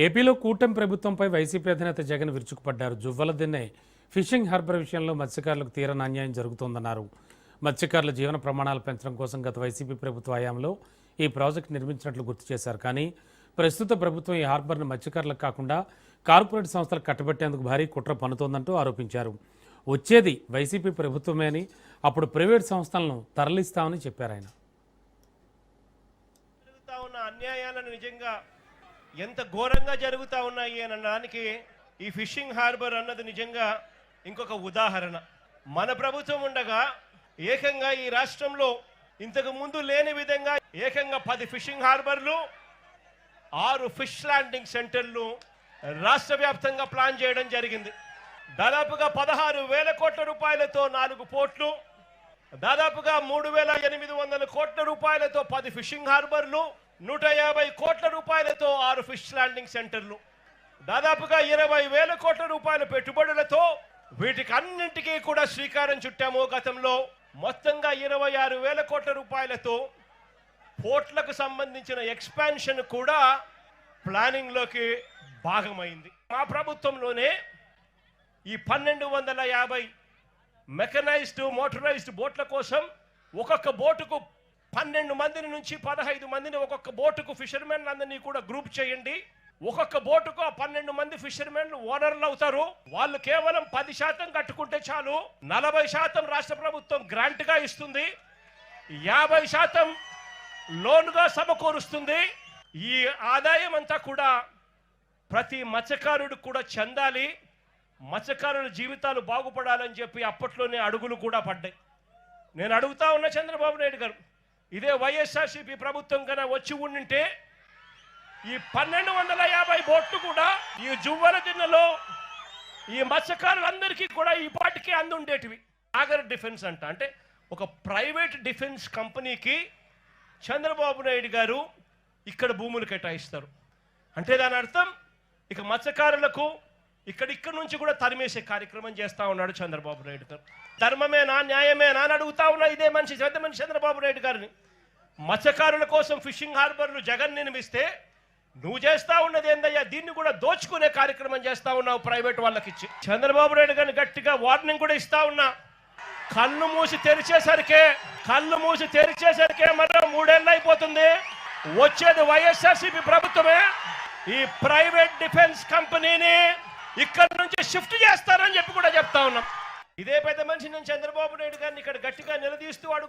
ఏపీలో కూటమి ప్రభుత్వంపై వైసీపీ అధినేత జగన్ విరుచుకుపడ్డారు. జువ్వలదిన్నె ఫిషింగ్ హార్బర్ విషయంలో మత్స్యకారులకు తీరని అన్యాయం జరుగుతోందన్నారు. మత్స్యకారుల జీవన ప్రమాణాలు పెంచడం కోసం గత వైసీపీ ప్రభుత్వ హయాంలో ఈ ప్రాజెక్టు నిర్మించినట్లు గుర్తు చేశారు. కానీ ప్రస్తుత ప్రభుత్వం ఈ హార్బర్ను మత్స్యకారులకు కాకుండా కార్పొరేట్ సంస్థలకు కట్టబెట్టేందుకు భారీ కుట్ర పన్నుతోందంటూ ఆరోపించారు. వచ్చేది వైసీపీ ప్రభుత్వమే అని, అప్పుడు ప్రైవేట్ సంస్థలను తరలిస్తామని చెప్పారు ఆయన. అన్యాయాలను నిజంగా ఎంత ఘోరంగా జరుగుతూ ఉన్నాయి అనడానికి ఈ ఫిషింగ్ హార్బర్ అన్నది నిజంగా ఇంకొక ఉదాహరణ. మన ప్రభుత్వం ఉండగా ఏకంగా ఈ రాష్ట్రంలో ఇంతకు ముందు లేని విధంగా ఏకంగా 10 ఫిషింగ్ హార్బర్లు, 6 ఫిష్ ల్యాండింగ్ సెంటర్లు రాష్ట్ర వ్యాప్తంగా ప్లాన్ చేయడం జరిగింది. దాదాపుగా 16,000 కోట్ల రూపాయలతో 4 పోర్ట్లు, దాదాపుగా 3,800 కోట్ల రూపాయలతో 10 ఫిషింగ్ హార్బర్లు, 150 కోట్ల రూపాయలతో 6 ఫిష్ ల్యాండింగ్ సెంటర్లు, దాదాపుగా 20,000 కోట్ల రూపాయల పెట్టుబడులతో వీటికి అన్నింటికీ కూడా శ్రీకారం చుట్టాము. గతంలో మొత్తంగా 26,000 కోట్ల రూపాయలతో పోర్ట్లకు సంబంధించిన ఎక్స్పాన్షన్ కూడా ప్లానింగ్లోకి భాగమైంది. మా ప్రభుత్వంలోనే ఈ 1,250 మెకనైజ్డ్ మోటరైజ్డ్ బోట్ల కోసం ఒక్కొక్క బోటుకు 12 మందిని నుంచి 15 మందిని ఒక్కొక్క బోటుకు ఫిషర్మెన్ అందరినీ కూడా గ్రూప్ చేయండి. ఒక్కొక్క బోటుకు 12 మంది ఫిషర్మెన్లు ఓనర్లు అవుతారు. వాళ్ళు కేవలం 10% కట్టుకుంటే చాలు. 40% రాష్ట్ర ప్రభుత్వం గ్రాంట్ గా ఇస్తుంది, 50% లోన్గా సమకూరుస్తుంది. ఈ ఆదాయం అంతా కూడా ప్రతి మత్స్యకారుడు కూడా చెందాలి, మత్స్యకారుల జీవితాలు బాగుపడాలని చెప్పి అప్పట్లోనే అడుగులు కూడా పడ్డాయి. నేను అడుగుతా ఉన్న చంద్రబాబు నాయుడు గారు, ఇదే వైఎస్ఆర్సీపీ ప్రభుత్వం కన్నా వచ్చి ఉండింటే ఈ 1,250 బోట్లు కూడా ఈ జువ్వలదిన్నెలో ఈ మత్స్యకారులందరికీ కూడా ఈ పాటికి అందుండేటివి. సాగర్ డిఫెన్స్ అంటే ఒక ప్రైవేట్ డిఫెన్స్ కంపెనీకి చంద్రబాబు నాయుడు గారు ఇక్కడ భూములు కేటాయిస్తారు. అంటే దాని అర్థం ఇక మత్స్యకారులకు ఇక్కడ నుంచి కూడా తరిమేసే కార్యక్రమం చేస్తా ఉన్నాడు చంద్రబాబు నాయుడు గారు. ధర్మమేనా, న్యాయమేనా అని అడుగుతా ఉన్నా ఇదే మనిషి పెద్ద మనిషి చంద్రబాబు నాయుడు గారిని. మత్స్యకారుల కోసం ఫిషింగ్ హార్బర్లు జగన్ నిర్మిస్తే నువ్వు చేస్తా ఉన్నది ఏందయ్యా, దీన్ని కూడా దోచుకునే కార్యక్రమం చేస్తా ఉన్నావు ప్రైవేట్ వాళ్ళకి ఇచ్చి. చంద్రబాబు నాయుడు గారిని గట్టిగా వార్నింగ్ కూడా ఇస్తా ఉన్నా. కళ్ళు మూసి తెరిచేసరికే మరో 3 ఏళ్ళు అయిపోతుంది. వచ్చేది వైఎస్ఆర్సీపీ ప్రభుత్వమే. ఈ ప్రైవేట్ డిఫెన్స్ కంపెనీని ఇక్కడ నుంచి షిఫ్ట్ చేస్తారని చెప్పి కూడా చెప్తా ఉన్నాం. ఇదే పెద్ద మనిషి నేను చంద్రబాబు నాయుడు గారిని ఇక్కడ గట్టిగా నిలదీస్తూ